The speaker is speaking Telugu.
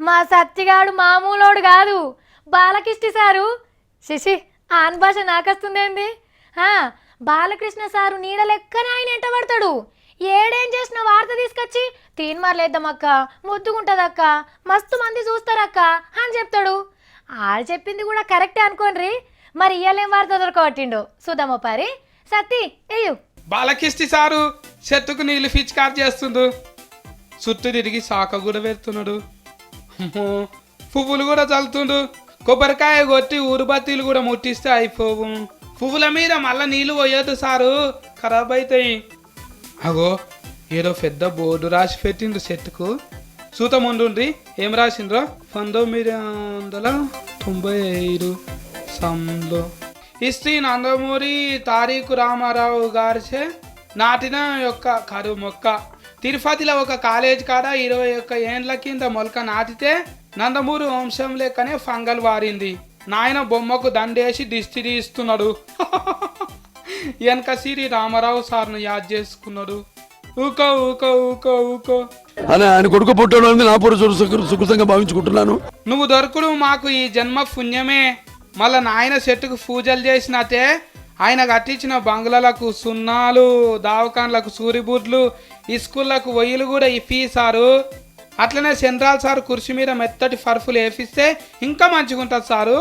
మా సత్తిగాడు మామూలోడు కాదు, బాలకృష్ణ సారు. శశి ఆన్ భాష నాకొస్తుందేంది? బాలకృష్ణ సారు నీడ లెక్కనే ఆయన ఎంట పడతాడు. ఏడేం చేసిన వార్త తీసుకొచ్చి తీన్మార్లేద్దామక్క, ముద్దుకుంటుందక్క, మస్తు మంది చూస్తారక్క అని చెప్తాడు. ఆడు చెప్పింది కూడా కరెక్టే అనుకోండి. మరి ఇయ్యాలేం వార్త దొరకబట్టిండు చూద్దామో పారి. సత్తి అయ్యో బాలకృష్ణ సారు చెట్టుకు నీళ్లు పిచికారు చేస్తుండు. చుట్టూ తిరిగి శాఖ కూడా పెడుతున్నాడు. పువ్వులు కూడా చల్లుతుండు. కొబ్బరికాయ కొట్టి ఊరుబత్తీలు కూడా ముట్టిస్తే అయిపోవు. పువ్వుల మీద మళ్ళా నీళ్లు పోయొద్దు సారు, ఖరాబ్ అవుతాయి. అగో ఏదో పెద్ద బోర్డు రాసి పెట్టిండ్రు చెట్టుకు. చూతముండ్రి ఏం రాసిండ్రో. 1995 సంలో శ్రీ నందమూరి తారీఖు రామారావు గారిచే నాటిన యొక్క కరువు మొక్క. తిరుపతిలో ఒక కాలేజ్ కాడ 21 ఏండ్ల కింద మొలక నాటితే నందమూరి వంశం లెక్కనే ఫంగల్ వారింది. నాయన బొమ్మకు దండేసి దిష్టి తీస్తున్నాడు. వెనక సిరి రామారావు సార్ను యాద్ చేసుకున్నాడు. ఊకో ఊకో ఊకో ఊకో అని ఆయన కొడుకు పుట్టాడు నా పూర్వ సుకృతంగా భావించుకుంటున్నాను. నువ్వు దొరకడు మాకు ఈ జన్మ పుణ్యమే. మళ్ళా నాయన చెట్టుకు పూజలు చేసినట్టే ఆయన కట్టించిన బంగ్లాలకు సున్నాలు, దావకాన్లకు సూరిబుడ్లు, స్కూళ్ళకు వయ్యలు కూడా ఇప్పిసారు. అట్లనే సెంట్రల్ సార్ కుర్చీ మీద మెత్తటి ఫర్ఫులు వేపిస్తే ఇంకా మంచిగా ఉంటుంది సారు.